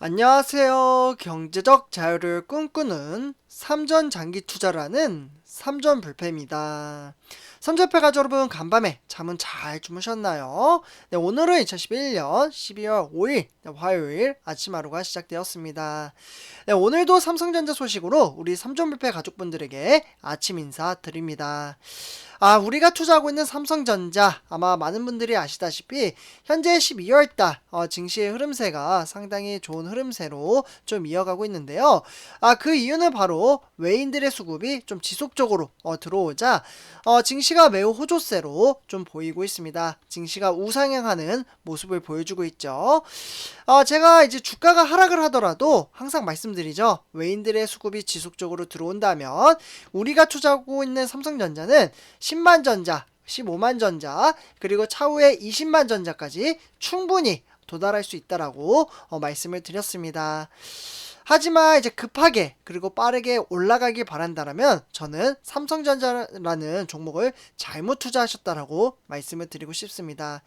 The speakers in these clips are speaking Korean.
안녕하세요. 경제적 자유를 꿈꾸는 삼전 장기 투자라는 삼전 불패입니다. 삼전패 가족 여러분, 간밤에 잠은 잘 주무셨나요? 네, 오늘은 2011년 12월 5일 화요일 아침 하루가 시작되었습니다. 네, 오늘도 삼성전자 소식으로 우리 삼전 불패 가족분들에게 아침 인사 드립니다. 우리가 투자하고 있는 삼성전자, 아마 많은 분들이 아시다시피 현재 12월달 증시의 흐름세가 상당히 좋은 흐름세로 좀 이어가고 있는데요. 그 이유는 바로 외인들의 수급이 좀 지속적으로 들어오자 증시가 매우 호조세로 좀 보이고 있습니다. 증시가 우상향하는 모습을 보여주고 있죠. 제가 이제 주가가 하락을 하더라도 항상 말씀드리죠. 외인들의 수급이 지속적으로 들어온다면 우리가 투자하고 있는 삼성전자는 10만 전자, 15만 전자, 그리고 차후에 20만 전자까지 충분히 도달할 수 있다라고 말씀을 드렸습니다. 하지만 이제 급하게 그리고 빠르게 올라가길 바란다라면 저는 삼성전자라는 종목을 잘못 투자하셨다라고 말씀을 드리고 싶습니다.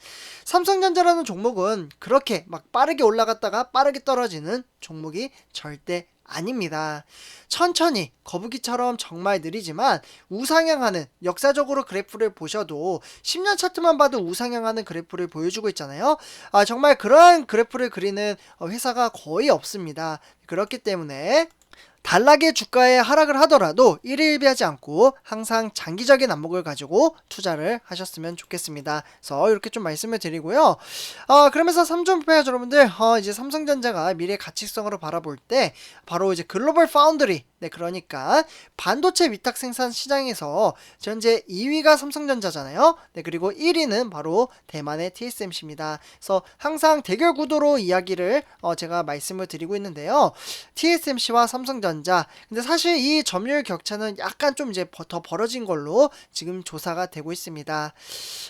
삼성전자라는 종목은 그렇게 막 빠르게 올라갔다가 빠르게 떨어지는 종목이 절대 아닙니다. 천천히 거북이처럼 정말 느리지만 우상향하는, 역사적으로 그래프를 보셔도 10년 차트만 봐도 우상향하는 그래프를 보여주고 있잖아요. 정말 그러한 그래프를 그리는 회사가 거의 없습니다. 그렇기 때문에 단락의 주가에 하락을 하더라도 일희일비하지 않고 항상 장기적인 안목을 가지고 투자를 하셨으면 좋겠습니다. 그래서 이렇게 좀 말씀을 드리고요. 그러면서 삼존패 여러분들, 이제 삼성전자가 미래 가치성으로 바라볼 때 바로 이제 글로벌 파운드리, 네, 그러니까 반도체 위탁 생산 시장에서 현재 2위가 삼성전자잖아요. 네, 그리고 1위는 바로 대만의 TSMC입니다. 그래서 항상 대결 구도로 이야기를 제가 말씀을 드리고 있는데요. TSMC와 삼성전자, 근데 사실 이 점유율 격차는 약간 좀 이제 더 벌어진 걸로 지금 조사가 되고 있습니다.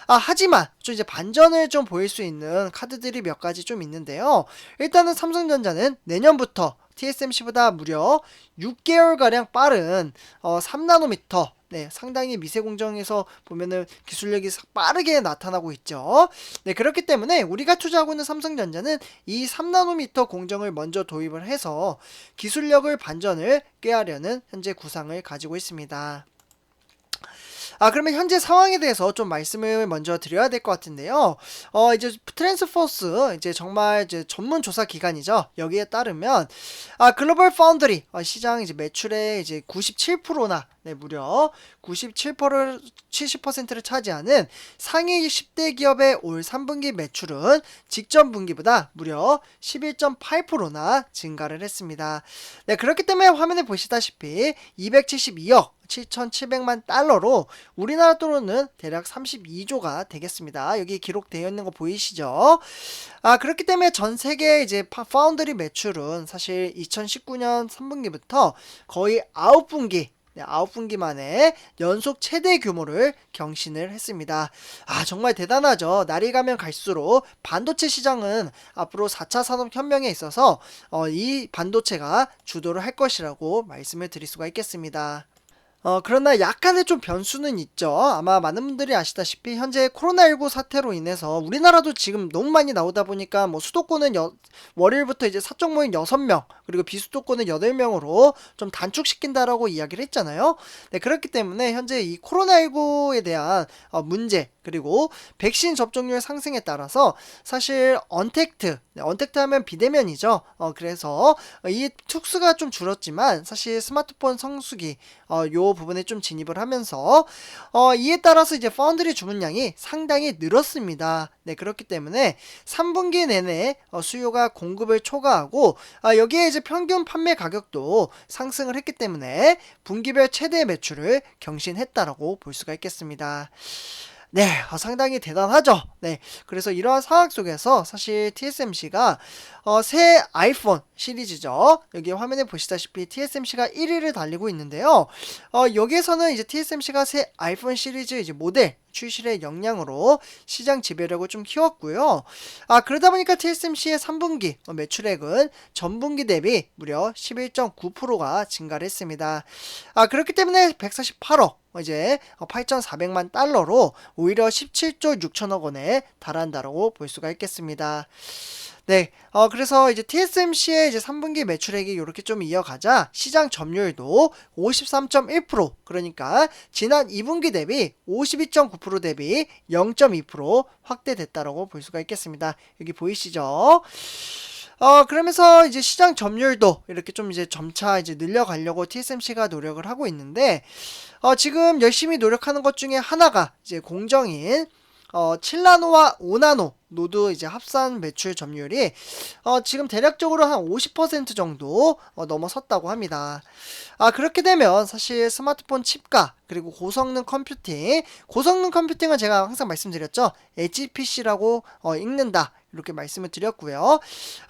하지만 좀 이제 반전을 좀 보일 수 있는 카드들이 몇 가지 좀 있는데요. 일단은 삼성전자는 내년부터 TSMC보다 무려 6개월가량 빠른 3나노미터, 네, 상당히 미세 공정에서 보면은 기술력이 빠르게 나타나고 있죠. 네, 그렇기 때문에 우리가 투자하고 있는 삼성전자는 이 3나노미터 공정을 먼저 도입을 해서 기술력을 반전을 꾀하려는 현재 구상을 가지고 있습니다. 그러면 현재 상황에 대해서 좀 말씀을 먼저 드려야 될 것 같은데요. 이제 트랜스포스, 이제 정말 이제 전문 조사 기관이죠. 여기에 따르면 글로벌 파운드리 시장 이제 매출의 이제 97%나, 네, 무려 97%를 70%를 차지하는 상위 10대 기업의 올 3분기 매출은 직전 분기보다 무려 11.8%나 증가를 했습니다. 네, 그렇기 때문에 화면에 보시다시피 272억 7,700만 달러로 우리나라 돈으로는 대략 32조가 되겠습니다. 여기 기록되어 있는 거 보이시죠? 그렇기 때문에 전 세계 이제 파운드리 매출은 사실 2019년 3분기부터 거의 9분기, 네, 9분기 만에 연속 최대 규모를 경신을 했습니다. 정말 대단하죠. 날이 가면 갈수록 반도체 시장은 앞으로 4차 산업혁명에 있어서 이 반도체가 주도를 할 것이라고 말씀을 드릴 수가 있겠습니다. 그러나 약간의 좀 변수는 있죠. 아마 많은 분들이 아시다시피 현재 코로나19 사태로 인해서 우리나라도 지금 너무 많이 나오다 보니까 뭐 수도권은 월요일부터 이제 사적 모임 6명, 그리고 비수도권은 8명으로 좀 단축시킨다라고 이야기를 했잖아요. 네, 그렇기 때문에 현재 이 코로나19에 대한 문제, 그리고 백신 접종률 상승에 따라서 사실 언택트, 네, 언택트 하면 비대면이죠. 그래서 이 특수가 좀 줄었지만 사실 스마트폰 성수기 요 부분에 좀 진입을 하면서 이에 따라서 이제 파운드리 주문량이 상당히 늘었습니다. 네, 그렇기 때문에 3분기 내내 수요가 공급을 초과하고 여기에 이제 평균 판매 가격도 상승을 했기 때문에 분기별 최대 매출을 경신했다라고 볼 수가 있겠습니다. 네, 상당히 대단하죠. 네, 그래서 이러한 상황 속에서 사실 TSMC가 새 아이폰 시리즈죠. 여기 화면에 보시다시피 TSMC가 1위를 달리고 있는데요. 여기에서는 이제 TSMC가 새 아이폰 시리즈 이제 모델 출시의 역량으로 시장 지배력을 좀 키웠고요. 그러다 보니까 TSMC의 3분기 매출액은 전분기 대비 무려 11.9%가 증가를 했습니다. 그렇기 때문에 148억, 이제 8,400만 달러로 오히려 17조 6천억 원에 달한다고 볼 수가 있겠습니다. 네, 그래서 이제 TSMC의 이제 3분기 매출액이 이렇게 좀 이어가자 시장 점유율도 53.1%, 그러니까 지난 2분기 대비 52.9% 대비 0.2% 확대됐다라고 볼 수가 있겠습니다. 여기 보이시죠? 그러면서 이제 시장 점유율도 이렇게 좀 이제 점차 이제 늘려가려고 TSMC가 노력을 하고 있는데, 지금 열심히 노력하는 것 중에 하나가 이제 공정인 7나노와 5나노 노드 이제 합산 매출 점유율이 지금 대략적으로 한 50% 정도 넘어섰다고 합니다. 그렇게 되면 사실 스마트폰 칩과 그리고 고성능 컴퓨팅은 제가 항상 말씀드렸죠. HPC라고 읽는다. 이렇게 말씀을 드렸고요.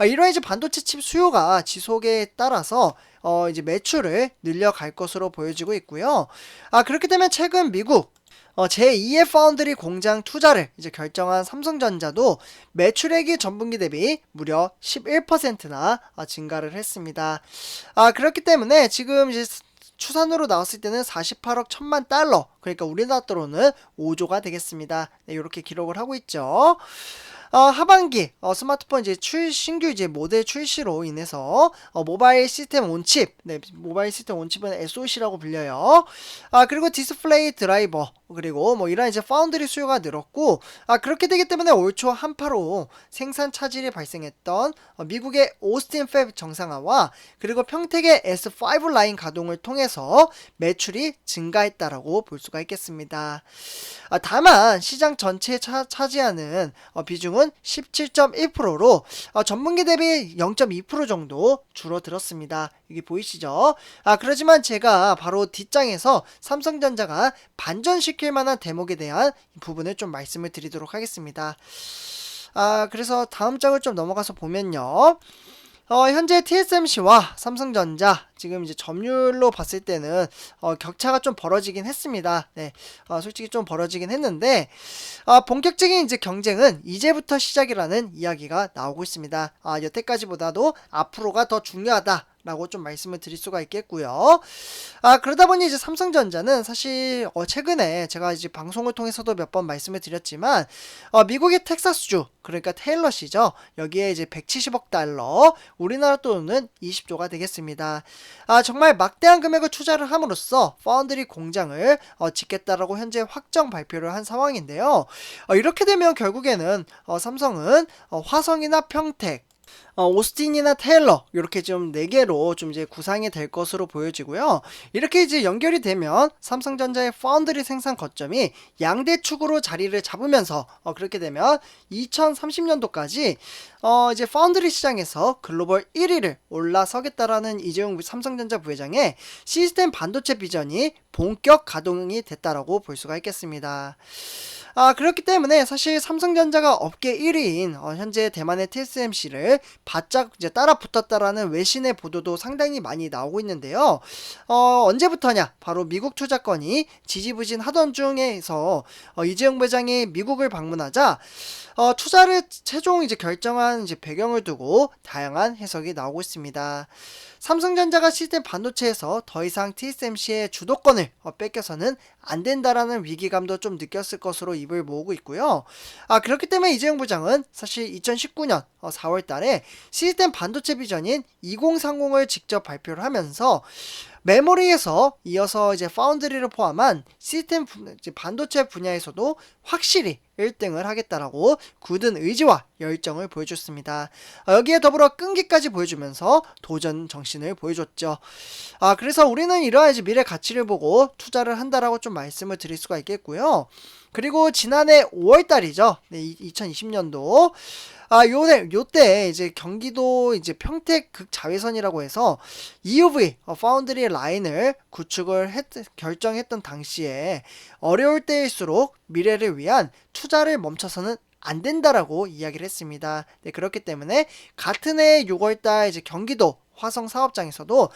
이런 이제 반도체 칩 수요가 지속에 따라서 이제 매출을 늘려갈 것으로 보여지고 있고요. 그렇게 되면 최근 미국 제2의 파운드리 공장 투자를 이제 결정한 삼성전자도 매출액이 전분기 대비 무려 11%나 증가를 했습니다. 그렇기 때문에 지금 이제 추산으로 나왔을 때는 48억 1천만 달러, 그러니까 우리나라 돈으로는 5조가 되겠습니다. 네, 이렇게 기록을 하고 있죠. 하반기 스마트폰 이제 신규 이제 모델 출시로 인해서 모바일 시스템 온칩, 네, 모바일 시스템 온칩은 SoC라고 불려요. 그리고 디스플레이 드라이버, 그리고 뭐 이런 이제 파운드리 수요가 늘었고, 그렇게 되기 때문에 올 초 한파로 생산 차질이 발생했던 미국의 오스틴 팹 정상화와 그리고 평택의 S5 라인 가동을 통해서 매출이 증가했다라고 볼 수가 있겠습니다. 다만 시장 전체에 차지하는 비중은 17.1%로 전분기 대비 0.2% 정도 줄어들었습니다. 여기 보이시죠? 그렇지만 제가 바로 뒷장에서 삼성전자가 반전시킬 만한 대목에 대한 부분을 좀 말씀을 드리도록 하겠습니다. 그래서 다음 장을 좀 넘어가서 보면요. 현재 TSMC와 삼성전자 지금 이제 점유율로 봤을 때는 격차가 좀 벌어지긴 했습니다. 네, 솔직히 좀 벌어지긴 했는데 본격적인 이제 경쟁은 이제부터 시작이라는 이야기가 나오고 있습니다. 여태까지보다도 앞으로가 더 중요하다. 라고 좀 말씀을 드릴 수가 있겠고요. 그러다 보니 이제 삼성전자는 사실 최근에 제가 이제 방송을 통해서도 몇 번 말씀을 드렸지만 미국의 텍사스주, 그러니까 테일러시죠. 여기에 이제 170억 달러, 우리나라 돈은 20조가 되겠습니다. 정말 막대한 금액을 투자를 함으로써 파운드리 공장을 짓겠다라고 현재 확정 발표를 한 상황인데요. 이렇게 되면 결국에는 삼성은 화성이나 평택, 오스틴이나 테일러 이렇게 좀 4개로 좀 이제 구상이 될 것으로 보여지고요. 이렇게 이제 연결이 되면 삼성전자의 파운드리 생산 거점이 양대 축으로 자리를 잡으면서 그렇게 되면 2030년도까지 이제 파운드리 시장에서 글로벌 1위를 올라서겠다라는 이재용 삼성전자 부회장의 시스템 반도체 비전이 본격 가동이 됐다라고 볼 수가 있겠습니다. 그렇기 때문에 사실 삼성전자가 업계 1위인 현재 대만의 TSMC를 바짝 이제 따라 붙었다라는 외신의 보도도 상당히 많이 나오고 있는데요. 언제부터냐? 바로 미국 투자권이 지지부진하던 중에서 이재용 부회장이 미국을 방문하자 투자를 최종 이제 결정한 이제 배경을 두고 다양한 해석이 나오고 있습니다. 삼성전자가 시스템 반도체에서 더 이상 TSMC의 주도권을 뺏겨서는 안 된다라는 위기감도 좀 느꼈을 것으로 입을 모으고 있고요. 그렇기 때문에 이재용 부장은 사실 2019년 4월 달에 시스템 반도체 비전인 2030을 직접 발표를 하면서 메모리에서 이어서 이제 파운드리를 포함한 시스템 반도체 분야에서도 확실히 1등을 하겠다라고 굳은 의지와 열정을 보여줬습니다. 여기에 더불어 끈기까지 보여주면서 도전 정신을 보여줬죠. 그래서 우리는 이러한 이제 미래 가치를 보고 투자를 한다라고 좀 말씀을 드릴 수가 있겠고요. 그리고 지난해 5월달이죠. 네, 2020년도. 요때 이제 경기도 이제 평택 극자외선이라고 해서 EUV 파운드리 라인을 결정했던 당시에 어려울 때일수록 미래를 위한 투자를 멈춰서는 안 된다라고 이야기를 했습니다. 네, 그렇기 때문에 같은 해 6월달 이제 경기도 화성 사업장에서도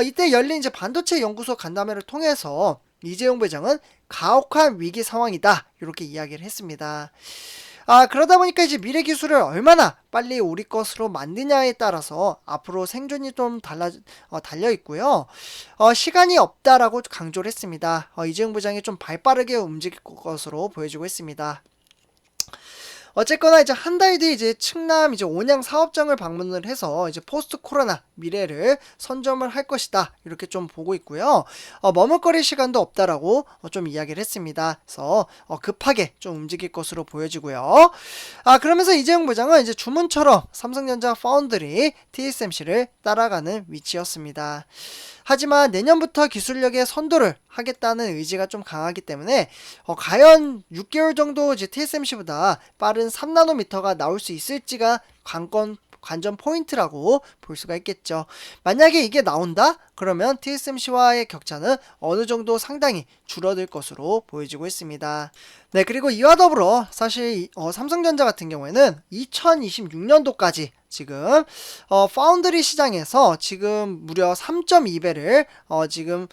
이때 열린 이제 반도체 연구소 간담회를 통해서 이재용 부회장은 가혹한 위기 상황이다 이렇게 이야기를 했습니다. 그러다 보니까 이제 미래 기술을 얼마나 빨리 우리 것으로 만드냐에 따라서 앞으로 생존이 좀 달려 있고요. 시간이 없다라고 강조를 했습니다. 이재용 부장이 좀 발빠르게 움직일 것으로 보여지고 있습니다. 어쨌거나 이제 한 달 뒤 이제 충남 이제 온양 사업장을 방문을 해서 이제 포스트 코로나 미래를 선점을 할 것이다. 이렇게 좀 보고 있고요. 머뭇거릴 시간도 없다라고 좀 이야기를 했습니다. 그래서 급하게 좀 움직일 것으로 보여지고요. 그러면서 이재용 부장은 이제 주문처럼 삼성전자 파운드리 TSMC를 따라가는 위치였습니다. 하지만 내년부터 기술력의 선도를 하겠다는 의지가 좀 강하기 때문에 과연 6개월 정도 이제 TSMC보다 빠른 3나노미터가 나올 수 있을지가 관전 포인트라고 볼 수가 있겠죠. 만약에 이게 나온다? 그러면 TSMC와의 격차는 어느 정도 상당히 줄어들 것으로 보여지고 있습니다. 네, 그리고 이와 더불어 사실 삼성전자 같은 경우에는 2026년도까지 지금 파운드리 시장에서 지금 무려 3.2배를 지금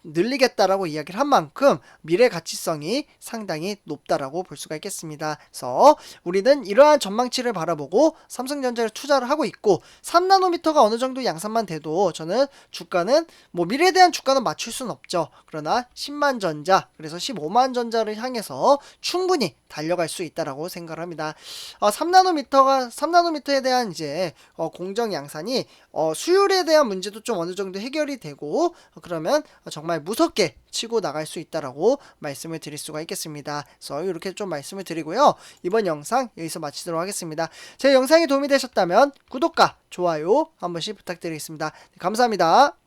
늘리겠다라고 이야기를 한 만큼 미래 가치성이 상당히 높다라고 볼 수가 있겠습니다. 그래서 우리는 이러한 전망치를 바라보고 삼성전자를 투자를 하고 있고 3나노미터가 어느 정도 양산만 돼도 저는 주가는 뭐 미래에 대한 주가는 맞출 수는 없죠. 그러나 10만 전자 그래서 15만 전자를 향해서 충분히 달려갈 수 있다라고 생각을 합니다. 3나노미터에 대한 이제 공정 양산이 수율에 대한 문제도 좀 어느 정도 해결이 되고 그러면 정말 무섭게 치고 나갈 수 있다라고 말씀을 드릴 수가 있겠습니다. 그래서 이렇게 좀 말씀을 드리고요. 이번 영상 여기서 마치도록 하겠습니다. 제 영상이 도움이 되셨다면 구독과 좋아요 한 번씩 부탁드리겠습니다. 감사합니다.